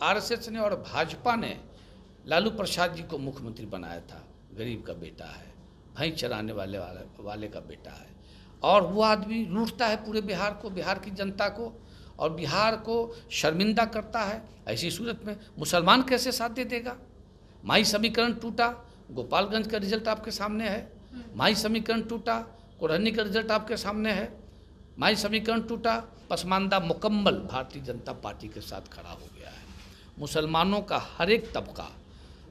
RSS ने और भाजपा ने लालू प्रसाद जी को मुख्यमंत्री बनाया था। गरीब का बेटा है, भैंस चराने वाले का बेटा है, और वो आदमी लूटता है पूरे बिहार को, बिहार की जनता को, और बिहार को शर्मिंदा करता है। ऐसी सूरत में मुसलमान कैसे साथ दे देगा? माई समीकरण टूटा, गोपालगंज का रिजल्ट आपके सामने है। माई समीकरण टूटा, कोरहनी का रिजल्ट आपके सामने है। माई समीकरण टूटा, पसमानदा मुकम्मल भारतीय जनता पार्टी के साथ खड़ा हो गया है। मुसलमानों का हर एक तबका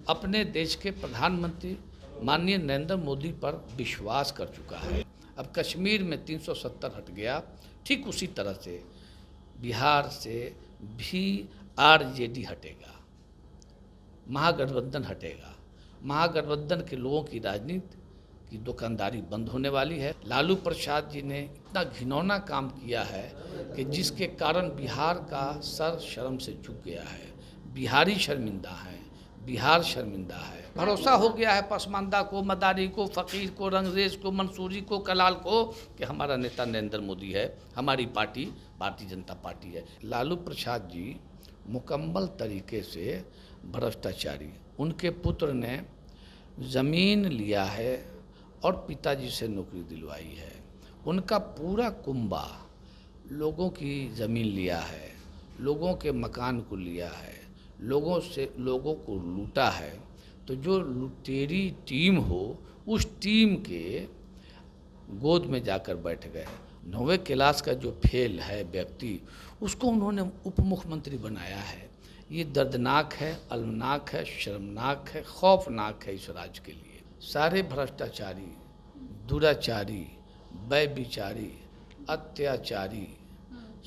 अपने देश के प्रधानमंत्री माननीय नरेंद्र मोदी पर विश्वास कर चुका है। अब कश्मीर में 370 हट गया, ठीक उसी तरह से बिहार से भी आरजेडी हटेगा, महागठबंधन हटेगा। महागठबंधन के लोगों की राजनीति की दुकानदारी बंद होने वाली है। लालू प्रसाद जी ने इतना घिनौना काम किया है कि जिसके कारण बिहार का सर शर्म से झुक गया है। बिहारी शर्मिंदा हैं, बिहार शर्मिंदा है। भरोसा हो गया है पसमानदा को, मदारी को, फ़कीर को, रंगरेज को, मंसूरी को, कलाल को कि हमारा नेता नरेंद्र मोदी है, हमारी पार्टी भारतीय जनता पार्टी है। लालू प्रसाद जी मुकम्मल तरीके से भ्रष्टाचारी, उनके पुत्र ने ज़मीन लिया है और पिताजी से नौकरी दिलवाई है। उनका पूरा कुंबा लोगों की ज़मीन लिया है, लोगों के मकान को लिया है, लोगों को लूटा है। तो जो लुटेरी टीम हो, उस टीम के गोद में जाकर बैठ गए। 9वीं क्लास का जो फेल है व्यक्ति, उसको उन्होंने उप मुख्यमंत्री बनाया है। ये दर्दनाक है, अलमनाक है, शर्मनाक है, खौफनाक है इस राज्य के लिए। सारे भ्रष्टाचारी, दुराचारी, व्यभिचारी, अत्याचारी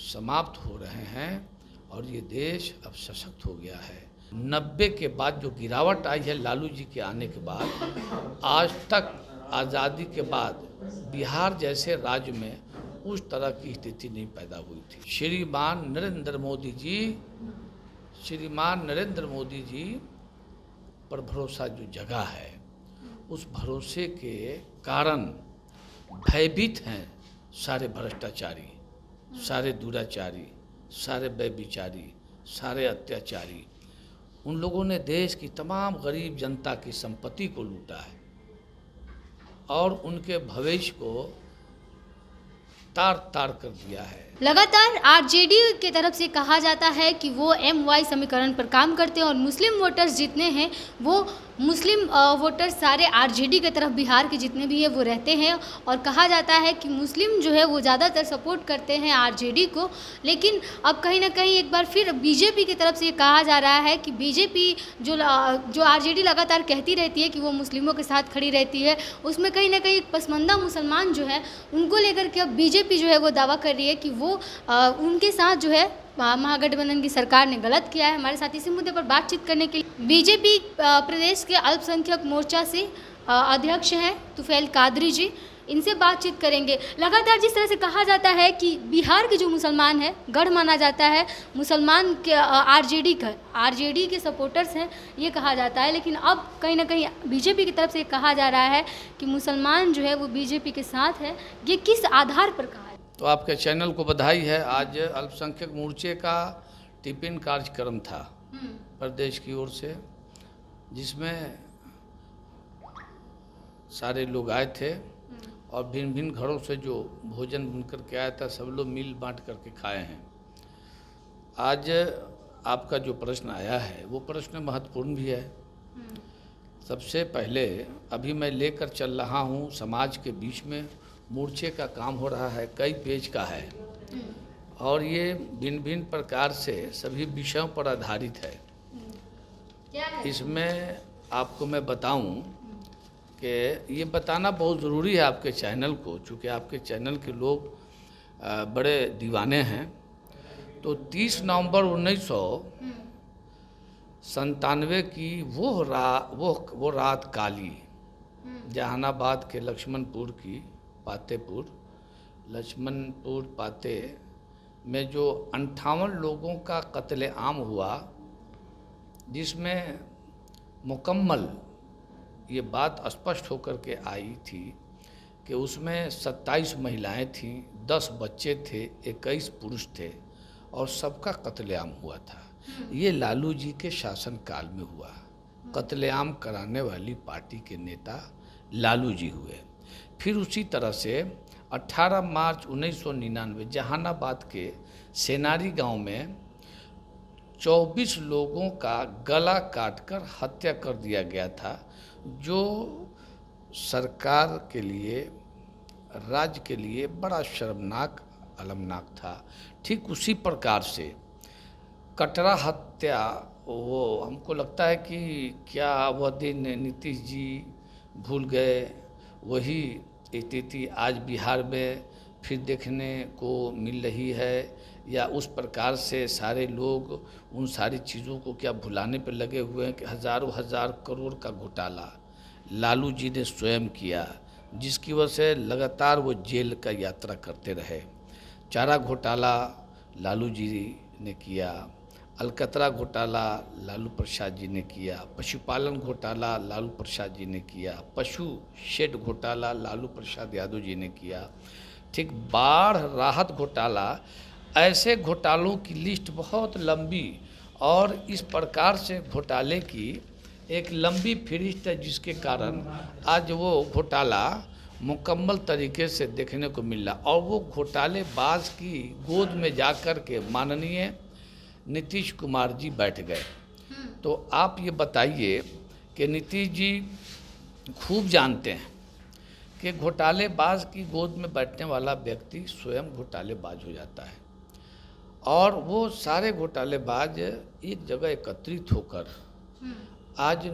समाप्त हो रहे हैं और ये देश अब सशक्त हो गया है। 90 के बाद जो गिरावट आई है लालू जी के आने के बाद, आज तक आज़ादी के बाद बिहार जैसे राज्य में उस तरह की स्थिति नहीं पैदा हुई थी। श्रीमान नरेंद्र मोदी जी पर भरोसा जो जगह है, उस भरोसे के कारण भयभीत हैं सारे भ्रष्टाचारी, सारे दुराचारी, सारे व्यभिचारी, सारे अत्याचारी। उन लोगों ने देश की तमाम गरीब जनता की संपत्ति को लूटा है और उनके भविष्य को तार तार कर दिया है। लगातार आरजेडी की तरफ से कहा जाता है कि वो MY समीकरण पर काम करते हैं और मुस्लिम वोटर्स जितने हैं वो मुस्लिम वोटर्स सारे आरजेडी की तरफ बिहार के जितने भी हैं वो रहते हैं, और कहा जाता है कि मुस्लिम जो है वो ज़्यादातर सपोर्ट करते हैं आरजेडी को। लेकिन अब कहीं ना कहीं एक बार फिर बीजेपी की तरफ से ये कहा जा रहा है कि बीजेपी जो आरजेडी लगातार कहती रहती है कि वो मुस्लिमों के साथ खड़ी रहती है, उसमें कहीं ना कहीं पसमानदा मुसलमान जो है उनको लेकर के अब बीजेपी जो है वो दावा कर रही है कि वो उनके साथ जो है महागठबंधन की सरकार ने गलत किया है। हमारे साथ इसी मुद्दे पर बातचीत करने के लिए बीजेपी प्रदेश के अल्पसंख्यक मोर्चा से अध्यक्ष हैं तुफैल कादरी जी, इनसे बातचीत करेंगे। लगातार जिस तरह से कहा जाता है कि बिहार के जो मुसलमान हैं, गढ़ माना जाता है मुसलमान के आरजेडी के सपोर्टर्स हैं ये कहा जाता है, लेकिन अब कहीं ना कहीं बीजेपी की तरफ से कहा जा रहा है कि मुसलमान जो है वो बीजेपी के साथ है। ये किस आधार पर कहा है? तो आपके चैनल को बधाई है। आज अल्पसंख्यक मोर्चे का टिफिन कार्यक्रम था प्रदेश की ओर से, जिसमें सारे लोग आए थे और भिन्न भिन्न घरों से जो भोजन बनकर के आया था सब लोग मिल बांट करके खाए हैं। आज आपका जो प्रश्न आया है वो प्रश्न महत्वपूर्ण भी है। सबसे पहले अभी मैं लेकर चल रहा हूँ, समाज के बीच में मोर्चे का काम हो रहा है, कई पेज का है और ये भिन्न भिन्न प्रकार से सभी विषयों पर आधारित है। इसमें आपको मैं बताऊं कि ये बताना बहुत ज़रूरी है आपके चैनल को, चूँकि आपके चैनल के लोग बड़े दीवाने हैं। तो 30 नवंबर 1997 की वो रात काली, जहानाबाद के लक्ष्मणपुर की लक्ष्मणपुर पाते में जो 58 लोगों का कत्लेआम हुआ, जिसमें मुकम्मल ये बात स्पष्ट होकर के आई थी कि उसमें 27 महिलाएं थीं, 10 बच्चे थे, 21 पुरुष थे और सबका कत्लेआम हुआ था। ये लालू जी के शासनकाल में हुआ। कत्लेआम कराने वाली पार्टी के नेता लालू जी हुए। फिर उसी तरह से 18 मार्च 1999 जहानाबाद के सेनारी गांव में 24 लोगों का गला काटकर हत्या कर दिया गया था, जो सरकार के लिए, राज्य के लिए बड़ा शर्मनाक, अलमनाक था। ठीक उसी प्रकार से कटरा हत्या, वो हमको लगता है कि क्या वह दिन नीतीश जी भूल गए, वही स्थिति आज बिहार में फिर देखने को मिल रही है, या उस प्रकार से सारे लोग उन सारी चीज़ों को क्या भुलाने पर लगे हुए हैं कि हज़ारों हज़ार करोड़ का घोटाला लालू जी ने स्वयं किया, जिसकी वजह से लगातार वो जेल का यात्रा करते रहे। चारा घोटाला लालू जी ने किया, अलकतरा घोटाला लालू प्रसाद जी ने किया, पशुपालन घोटाला लालू प्रसाद जी ने किया, पशु शेड घोटाला लालू प्रसाद यादव जी ने किया। ठीक बाढ़ राहत घोटाला, ऐसे घोटालों की लिस्ट बहुत लंबी, और इस प्रकार से घोटाले की एक लंबी फहरिस्त है, जिसके कारण आज वो घोटाला मुकम्मल तरीके से देखने को मिल रहा। और वो घोटालेबाज की गोद में जाकर के माननीय नीतीश कुमार जी बैठ गए। तो आप ये बताइए कि नीतीश जी खूब जानते हैं कि घोटालेबाज की गोद में बैठने वाला व्यक्ति स्वयं घोटालेबाज हो जाता है, और वो सारे घोटालेबाज एक जगह एकत्रित होकर आज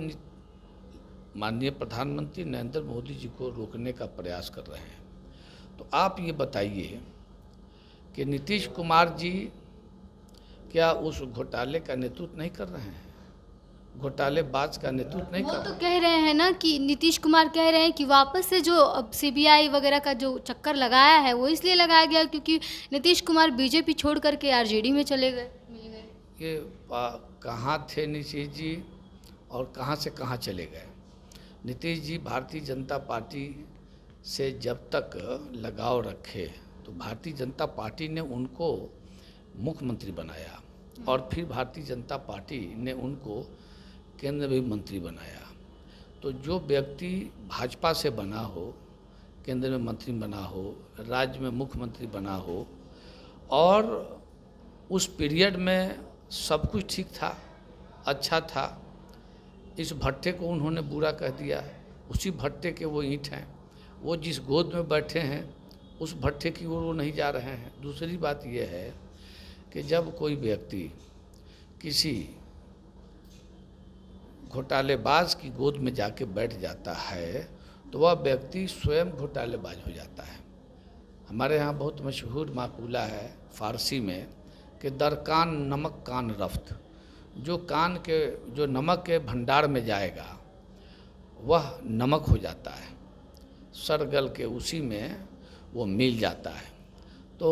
माननीय प्रधानमंत्री नरेंद्र मोदी जी को रोकने का प्रयास कर रहे हैं। तो आप ये बताइए कि नीतीश कुमार जी क्या उस घोटाले का नेतृत्व नहीं कर रहे हैं, घोटालेबाज का नेतृत्व नहीं कर वो रहे तो हैं? कह रहे हैं ना कि नीतीश कुमार कह रहे हैं कि वापस से जो अब सीबीआई वगैरह का जो चक्कर लगाया है वो इसलिए लगाया गया क्योंकि नीतीश कुमार बीजेपी छोड़ करके आरजेडी में चले गए, मिल गए। ये कहाँ थे नीतीश जी और कहाँ से कहाँ चले गए? नीतीश जी भारतीय जनता पार्टी से जब तक लगाव रखे तो भारतीय जनता पार्टी ने उनको मुख्यमंत्री बनाया, और फिर भारतीय जनता पार्टी ने उनको केंद्रीय मंत्री बनाया। तो जो व्यक्ति भाजपा से बना हो, केंद्र में मंत्री बना हो, राज्य में मुख्यमंत्री बना हो, और उस पीरियड में सब कुछ ठीक था, अच्छा था, इस भट्टे को उन्होंने बुरा कह दिया। उसी भट्टे के वो ईंट हैं, वो जिस गोद में बैठे हैं उस भट्टे की ओर वो नहीं जा रहे हैं। दूसरी बात यह है कि जब कोई व्यक्ति किसी घोटालेबाज की गोद में जाके बैठ जाता है तो वह व्यक्ति स्वयं घोटालेबाज हो जाता है। हमारे यहाँ बहुत मशहूर माकूला है फारसी में कि दर कान नमक कान रफ्त, जो नमक के भंडार में जाएगा वह नमक हो जाता है, सरगल के उसी में वो मिल जाता है। तो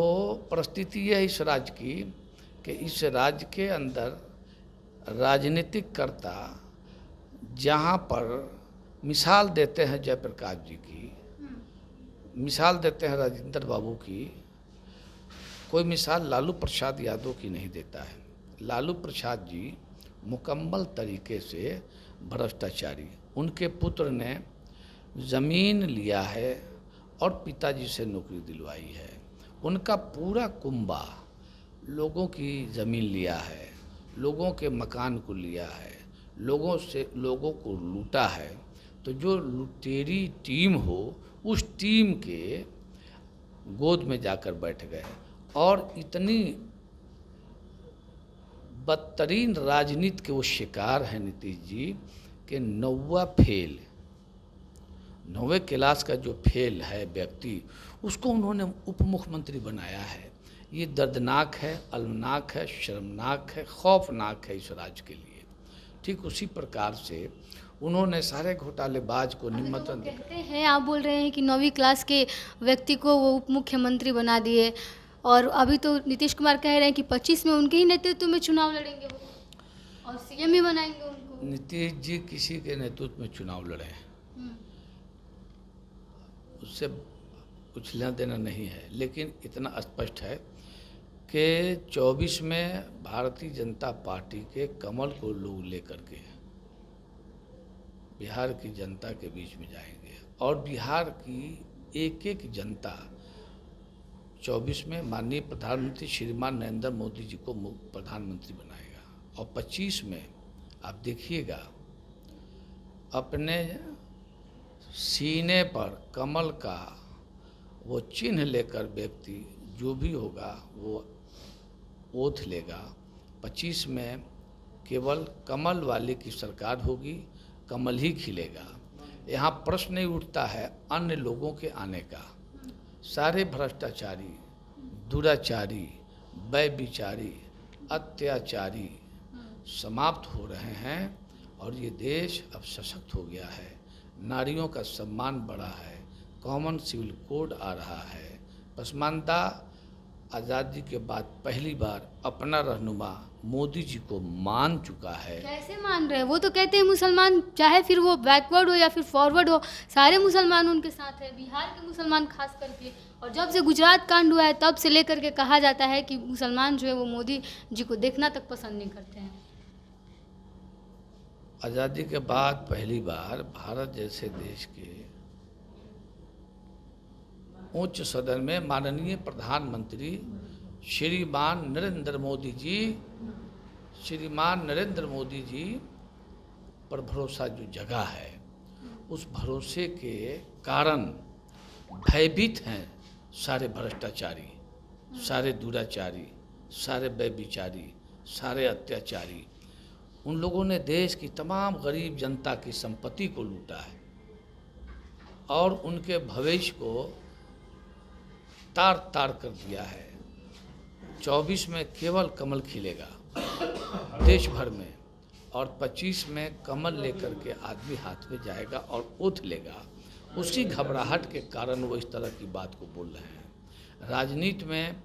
परिस्थिति यह है इस राज्य की कि इस राज्य के अंदर राजनीतिक कर्ता जहाँ पर मिसाल देते हैं जयप्रकाश जी की, मिसाल देते हैं राजेंद्र बाबू की, कोई मिसाल लालू प्रसाद यादव की नहीं देता है। लालू प्रसाद जी मुकम्मल तरीके से भ्रष्टाचारी, उनके पुत्र ने ज़मीन लिया है और पिताजी से नौकरी दिलवाई है, उनका पूरा कुंबा लोगों की ज़मीन लिया है, लोगों के मकान को लिया है, लोगों को लूटा है। तो जो लुटेरी टीम हो उस टीम के गोद में जाकर बैठ गए, और इतनी बदतरीन राजनीति के वो शिकार हैं नीतीश जी कि 9वीं क्लास का जो फेल है व्यक्ति, उसको उन्होंने उप मुख्यमंत्री बनाया है। ये दर्दनाक है, अलमनाक है, शर्मनाक है, खौफनाक है इस राज्य के लिए। ठीक उसी प्रकार से उन्होंने सारे घोटालेबाज को निमंत्रण दिया। कहते हैं, आप बोल रहे हैं कि 9वीं क्लास के व्यक्ति को वो उप मुख्यमंत्री बना दिए, और अभी तो नीतीश कुमार कह रहे हैं कि 25 में उनके ही नेतृत्व में चुनाव लड़ेंगे वो और सीएम ही बनाएंगे उनको। नीतीश जी किसी के नेतृत्व में चुनाव लड़े हैं, उससे कुछ लेना देना नहीं है, लेकिन इतना स्पष्ट है कि 24 में भारतीय जनता पार्टी के कमल को लोग लेकर के बिहार की जनता के बीच में जाएंगे और बिहार की एक एक जनता 24 में माननीय प्रधानमंत्री श्रीमान नरेंद्र मोदी जी को प्रधानमंत्री बनाएगा और 25 में आप देखिएगा अपने सीने पर कमल का वो चिन्ह लेकर व्यक्ति जो भी होगा वो ओथ लेगा। 25 में केवल कमल वाले की सरकार होगी, कमल ही खिलेगा। यहाँ प्रश्न नहीं उठता है अन्य लोगों के आने का। सारे भ्रष्टाचारी, दुराचारी, व्यभिचारी, अत्याचारी समाप्त हो रहे हैं और ये देश अब सशक्त हो गया है। नारियों का सम्मान बढ़ा है, कॉमन सिविल कोड आ रहा है। पसमानदा आज़ादी के बाद पहली बार अपना रहनुमा मोदी जी को मान चुका है। कैसे मान रहे हैं? वो तो कहते हैं मुसलमान चाहे फिर वो बैकवर्ड हो या फिर फॉरवर्ड हो, सारे मुसलमान उनके साथ है, बिहार के मुसलमान खास करके। और जब से गुजरात कांड हुआ है तब से लेकर के कहा जाता है कि मुसलमान जो है वो मोदी जी को देखना तक पसंद नहीं करते हैं। आज़ादी के बाद पहली बार भारत जैसे देश के उच्च सदन में माननीय प्रधानमंत्री श्रीमान नरेंद्र मोदी जी पर भरोसा जो जगा है, उस भरोसे के कारण भयभीत हैं सारे भ्रष्टाचारी, सारे दुराचारी, सारे व्यभिचारी, सारे अत्याचारी। उन लोगों ने देश की तमाम गरीब जनता की संपत्ति को लूटा है और उनके भविष्य को तार तार कर दिया है। 24 में केवल कमल खिलेगा देश भर में और 25 में कमल लेकर के आदमी हाथ में जाएगा और ओथ लेगा। उसी घबराहट के कारण वो इस तरह की बात को बोल रहे हैं। राजनीति में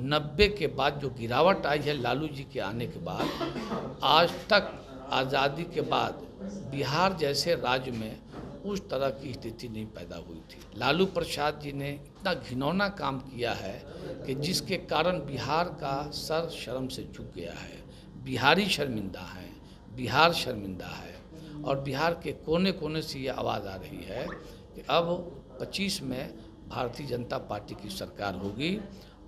90 के बाद जो गिरावट आई है लालू जी के आने के बाद, आज तक आज़ादी के बाद बिहार जैसे राज्य में उस तरह की स्थिति नहीं पैदा हुई थी। लालू प्रसाद जी ने इतना घिनौना काम किया है कि जिसके कारण बिहार का सर शर्म से झुक गया है। बिहारी शर्मिंदा हैं, बिहार शर्मिंदा है और बिहार के कोने कोने से ये आवाज़ आ रही है कि अब 25 में भारतीय जनता पार्टी की सरकार होगी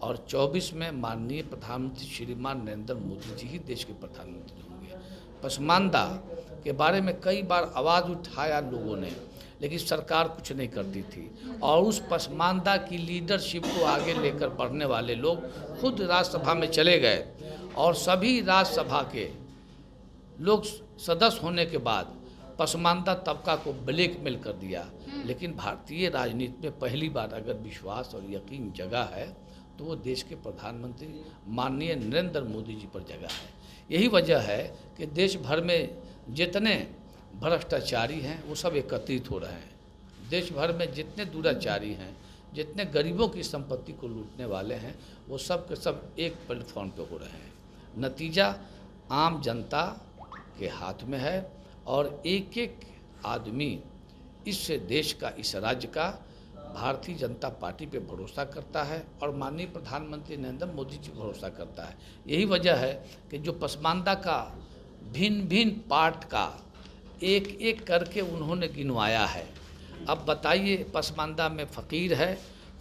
और 24 में माननीय प्रधानमंत्री श्रीमान नरेंद्र मोदी जी ही देश के प्रधानमंत्री होंगे। पसमानदा के बारे में कई बार आवाज़ उठाया लोगों ने, लेकिन सरकार कुछ नहीं करती थी और उस पसमानदा की लीडरशिप को आगे लेकर बढ़ने वाले लोग खुद राज्यसभा में चले गए और सभी राज्यसभा के लोग सदस्य होने के बाद पसमानदा तबका को ब्लैकमेल कर दिया। लेकिन भारतीय राजनीति में पहली बार अगर विश्वास और यकीन जगा है तो वो देश के प्रधानमंत्री माननीय नरेंद्र मोदी जी पर जगा है। यही वजह है कि देश भर में जितने भ्रष्टाचारी हैं वो सब एकत्रित हो रहे हैं। देश भर में जितने दुराचारी हैं, जितने गरीबों की संपत्ति को लूटने वाले हैं, वो सब के सब एक प्लेटफॉर्म पे हो रहे हैं। नतीजा आम जनता के हाथ में है और एक एक आदमी इस देश का, इस राज्य का भारतीय जनता पार्टी पे भरोसा करता है और माननीय प्रधानमंत्री नरेंद्र मोदी जी भरोसा करता है। यही वजह है कि जो पसमानदा का भिन्न भिन्न पार्ट का एक एक करके उन्होंने गिनवाया है। अब बताइए, पसमानदा में फ़कीर है,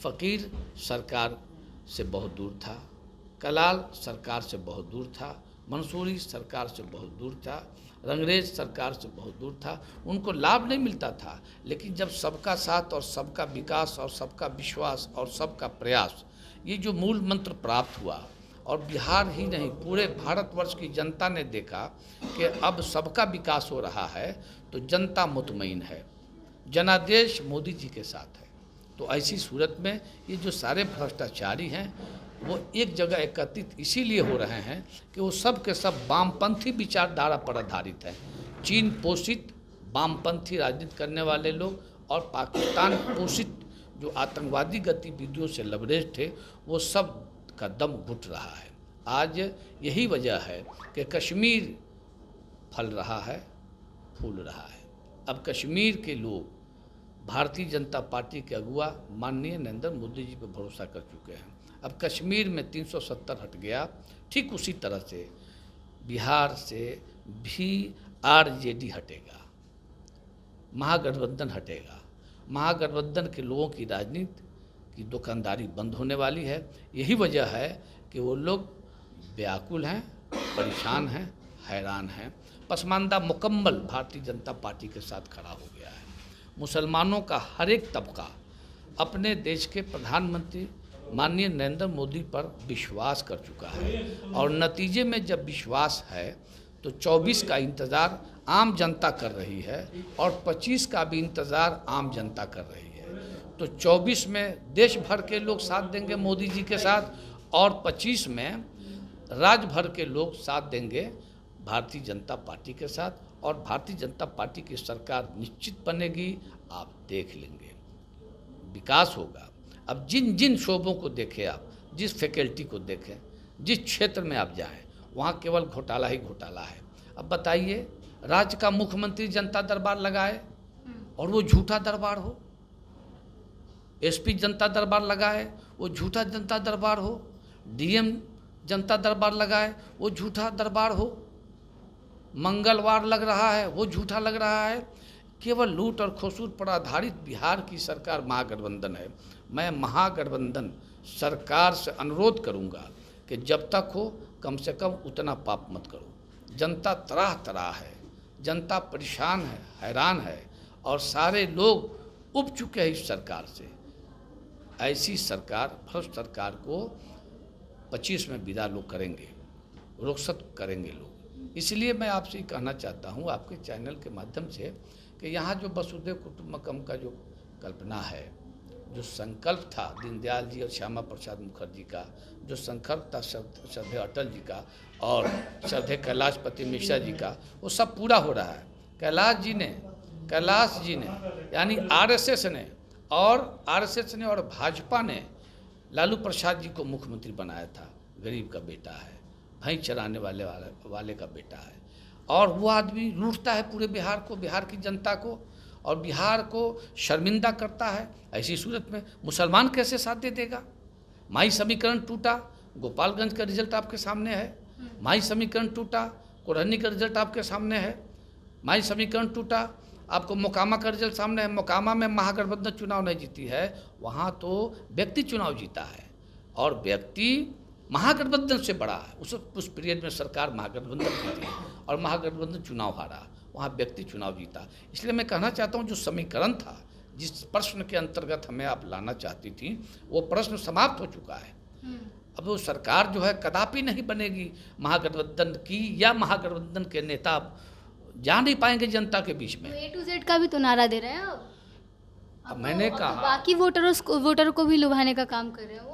फ़कीर सरकार से बहुत दूर था, कलाल सरकार से बहुत दूर था, मंसूरी सरकार से बहुत दूर था, रंगरेज सरकार से बहुत दूर था, उनको लाभ नहीं मिलता था। लेकिन जब सबका साथ और सबका विकास और सबका विश्वास और सबका प्रयास, ये जो मूल मंत्र प्राप्त हुआ और बिहार ही नहीं पूरे भारतवर्ष की जनता ने देखा कि अब सबका विकास हो रहा है, तो जनता मुतमईन है, जनादेश मोदी जी के साथ है। तो ऐसी सूरत में ये जो सारे भ्रष्टाचारी हैं वो एक जगह एकत्रित इसीलिए हो रहे हैं कि वो सब के सब वामपंथी विचारधारा पर आधारित हैं। चीन पोषित वामपंथी राजनीति करने वाले लोग और पाकिस्तान पोषित जो आतंकवादी गतिविधियों से लबरेज थे, वो सब का दम घुट रहा है। आज यही वजह है कि कश्मीर फल रहा है, फूल रहा है। अब कश्मीर के लोग भारतीय जनता पार्टी के अगुआ माननीय नरेंद्र मोदी जी पर भरोसा कर चुके हैं। अब कश्मीर में 370 हट गया, ठीक उसी तरह से बिहार से भी आरजेडी हटेगा, महागठबंधन हटेगा। महागठबंधन के लोगों की राजनीति की दुकानदारी बंद होने वाली है। यही वजह है कि वो लोग व्याकुल हैं, परेशान हैं, हैरान हैं। पसमानदा मुकम्मल भारतीय जनता पार्टी के साथ खड़ा हो गया है। मुसलमानों का हर एक तबका अपने देश के प्रधानमंत्री माननीय नरेंद्र मोदी पर विश्वास कर चुका है, और नतीजे में जब विश्वास है तो 24 का इंतज़ार आम जनता कर रही है और 25 का भी इंतज़ार आम जनता कर रही है। तो 24 में देश भर के लोग साथ देंगे मोदी जी के साथ, और 25 में राज्य भर के लोग साथ देंगे भारतीय जनता पार्टी के साथ, और भारतीय जनता पार्टी की सरकार निश्चित बनेगी। आप देख लेंगे विकास होगा। अब जिन जिन शोबों को देखें, आप जिस फैकल्टी को देखें, जिस क्षेत्र में आप जाएं, वहाँ केवल घोटाला ही घोटाला है। अब बताइए, राज्य का मुख्यमंत्री जनता दरबार लगाए और वो झूठा दरबार हो, एसपी जनता दरबार लगाए वो झूठा जनता दरबार हो, डीएम जनता दरबार लगाए वो झूठा दरबार हो, मंगलवार लग रहा है वो झूठा लग रहा है। केवल लूट और खसूट पर आधारित बिहार की सरकार महागठबंधन है। मैं महागठबंधन सरकार से अनुरोध करूंगा कि जब तक हो कम से कम उतना पाप मत करो। जनता तराह तराह है, जनता परेशान है, हैरान है, और सारे लोग उब चुके हैं इस सरकार से। ऐसी सरकार, भ्रष्ट सरकार को 25 में विदा लोग करेंगे, रुखसत करेंगे लोग। इसलिए मैं आपसे कहना चाहता हूँ आपके चैनल के माध्यम से कि यहाँ जो वसुधैव कुटुंबकम का जो कल्पना है, जो संकल्प था दीनदयाल जी और श्यामा प्रसाद मुखर्जी का, जो संकल्प था श्रद्धेय अटल जी का और श्रद्धेय कैलाशपति मिश्रा जी का, वो सब पूरा हो रहा है। कैलाश जी ने यानी आरएसएस ने और भाजपा ने लालू प्रसाद जी को मुख्यमंत्री बनाया था। गरीब का बेटा है, भैंस चराने वाले का बेटा है, और वो आदमी लूटता है पूरे बिहार को, बिहार की जनता को, और बिहार को शर्मिंदा करता है। ऐसी सूरत में मुसलमान कैसे साथ दे देगा? माई समीकरण टूटा, गोपालगंज का रिजल्ट आपके सामने है। माई समीकरण टूटा, कोरहनी का रिजल्ट आपके सामने है। माई समीकरण टूटा, आपको मोकामा का रिजल्ट सामने है। मोकामा में महागठबंधन चुनाव नहीं जीती है, वहाँ तो व्यक्ति चुनाव जीता है, और व्यक्ति महागठबंधन से बड़ा है। उस पीरियड में सरकार महागठबंधन की थी और महागठबंधन चुनाव हारा, वहाँ व्यक्ति चुनाव जीता। इसलिए मैं कहना चाहता हूँ जो समीकरण था, जिस प्रश्न के अंतर्गत हमें आप लाना चाहती थी, वो प्रश्न समाप्त हो चुका है। अब वो सरकार जो है कदापि नहीं बनेगी महागठबंधन की, या महागठबंधन के नेता जा नहीं पाएंगे जनता के बीच में। A to Z का भी तो नारा दे रहे हैं अब मैंने कहा बाकी वोटरों को भी लुभाने का काम कर रहे हैं। वो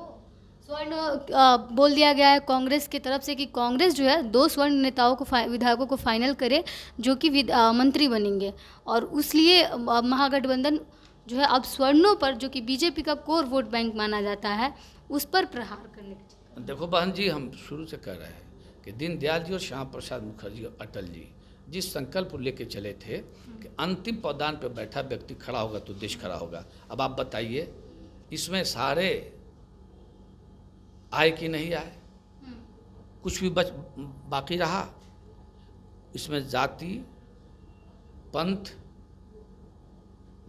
स्वर्ण बोल दिया गया है कांग्रेस की तरफ से कि कांग्रेस जो है 2 स्वर्ण नेताओं को विधायकों को फाइनल करे जो कि मंत्री बनेंगे, और उसलिए महागठबंधन जो है अब स्वर्णों पर, जो कि बीजेपी का कोर वोट बैंक माना जाता है, उस पर प्रहार करने का। देखो बहन जी, हम शुरू से कह रहे हैं कि दीनदयाल जी और श्यामा प्रसाद मुखर्जी और अटल जी जिस संकल्प को लेके चले थे कि अंतिम पौदान पर बैठा व्यक्ति खड़ा होगा तो देश खड़ा होगा। अब आप बताइए, इसमें सारे आए कि नहीं आए? कुछ भी बाकी रहा? इसमें जाति, पंथ,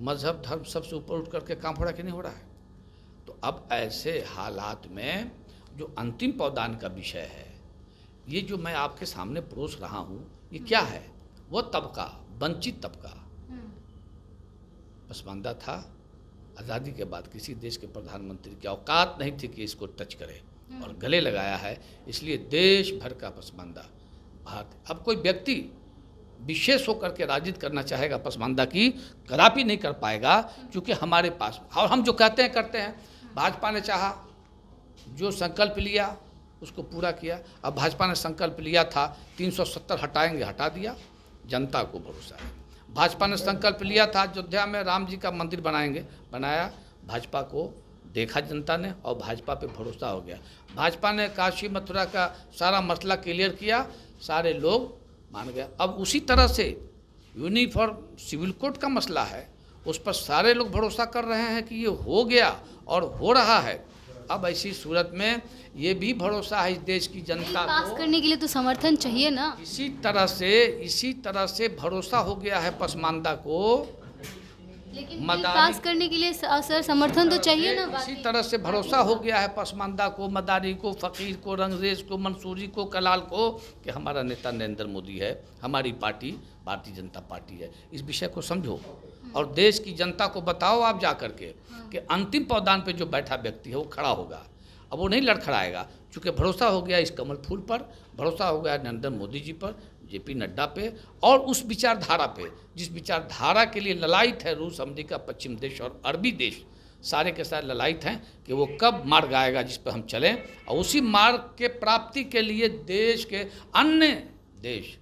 मजहब, धर्म सबसे ऊपर उठ करके काम हो रहा कि नहीं हो रहा है? तो अब ऐसे हालात में जो अंतिम पौदान का विषय है, ये जो मैं आपके सामने परोस रहा हूँ, ये क्या है? वो तबका, वंचित तबका, पसमानदा था। आज़ादी के बाद किसी देश के प्रधानमंत्री की औकात नहीं थी कि इसको टच करे, और गले लगाया है। इसलिए देश भर का पसमानदा भारत। अब कोई व्यक्ति विशेष होकर के राजनीति करना चाहेगा पसमानदा की, कदापि नहीं कर पाएगा, क्योंकि हमारे पास, और हम जो कहते हैं करते हैं। भाजपा ने चाहा, जो संकल्प लिया उसको पूरा किया। अब भाजपा ने संकल्प लिया था 370 हटाएंगे, हटा दिया, जनता को भरोसा है। भाजपा ने संकल्प लिया था अयोध्या में राम जी का मंदिर बनाएंगे, बनाया, भाजपा को देखा जनता ने और भाजपा पे भरोसा हो गया। भाजपा ने काशी मथुरा का सारा मसला क्लियर किया, सारे लोग मान गए। अब उसी तरह से यूनिफॉर्म सिविल कोड का मसला है, उस पर सारे लोग भरोसा कर रहे हैं कि ये हो गया और हो रहा है। अब ऐसी सूरत में ये भी भरोसा है इस देश की जनता पास को। करने के लिए तो समर्थन चाहिए ना। इसी तरह से भरोसा हो गया है पसमानदा को। लेकिन बिल मदारी- पास करने के लिए सर समर्थन तो चाहिए ना। इसी तरह से भरोसा हो गया है पसमानदा को, मदारी को, फ़कीर को, रंगरेज को, मंसूरी को, कलाल को कि हमारा नेता नरेंद्र मोदी है, हमारी पार्टी भारतीय जनता पार्टी है। इस विषय को समझो और देश की जनता को बताओ आप जा कर के कि अंतिम पावदान पे जो बैठा व्यक्ति है वो खड़ा होगा। अब वो नहीं लड़खड़ाएगा, चूँकि भरोसा हो गया इस कमल फूल पर, भरोसा हो गया नरेंद्र मोदी जी पर, जेपी नड्डा पे और उस विचारधारा पे जिस विचारधारा के लिए ललायित है रूस, अमेरिका, पश्चिम देश और अरबी देश, सारे के सारे ललायित हैं कि वो कब मार्ग आएगा जिस पर हम चलें, और उसी मार्ग के प्राप्ति के लिए देश के अन्य देश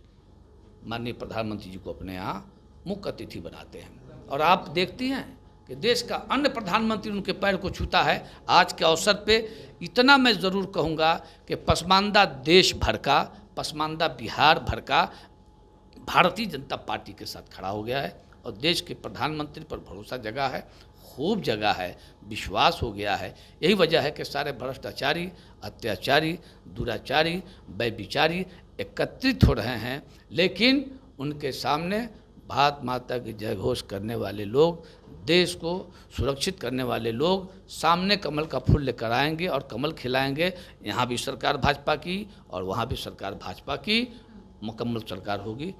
माननीय प्रधानमंत्री जी को अपने यहाँ मुख्य अतिथि बनाते हैं। और आप देखती हैं कि देश का अन्य प्रधानमंत्री उनके पैर को छूता है। आज के अवसर पे इतना मैं ज़रूर कहूँगा कि पसमानदा देश भर का, पसमानदा बिहार भर का भारतीय जनता पार्टी के साथ खड़ा हो गया है और देश के प्रधानमंत्री पर भरोसा जगा है, खूब जगह है, विश्वास हो गया है। यही वजह है कि सारे भ्रष्टाचारी, अत्याचारी, दुराचारी, व्यभिचारी एकत्रित हो रहे हैं, लेकिन उनके सामने भारत माता की जय घोष करने वाले लोग, देश को सुरक्षित करने वाले लोग सामने कमल का फूल लेकर आएंगे और कमल खिलाएंगे। यहाँ भी सरकार भाजपा की और वहाँ भी सरकार भाजपा की, मुकम्मल सरकार होगी।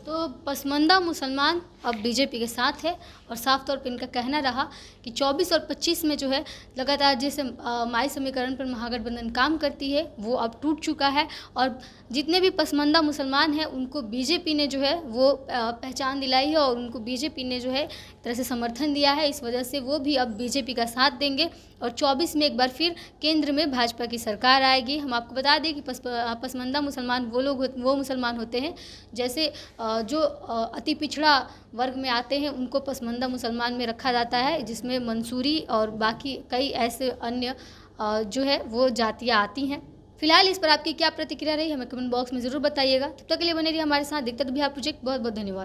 तो पसमानदा मुसलमान अब बीजेपी के साथ है और साफ तौर पे इनका कहना रहा कि 24 और 25 में जो है लगातार जैसे माई समीकरण पर महागठबंधन काम करती है वो अब टूट चुका है और जितने भी पसमानदा मुसलमान हैं उनको बीजेपी ने जो है वो पहचान दिलाई है और उनको बीजेपी ने जो है एक तरह से समर्थन दिया है। इस वजह से वो भी अब बीजेपी का साथ देंगे और 24 में एक बार फिर केंद्र में भाजपा की सरकार आएगी। हम आपको बता दें कि पसमानदा मुसलमान वो मुसलमान होते हैं जैसे जो अति पिछड़ा वर्ग में आते हैं उनको पसमानदा मुसलमान में रखा जाता है, जिसमें मंसूरी और बाकी कई ऐसे अन्य जो है वो जातियाँ आती हैं। फिलहाल इस पर आपकी क्या प्रतिक्रिया रही हमें कमेंट बॉक्स में ज़रूर बताइएगा। तब तक के लिए बने रहिए हमारे साथ। देखते रहिए बिहार प्रोजेक्ट। बहुत बहुत धन्यवाद।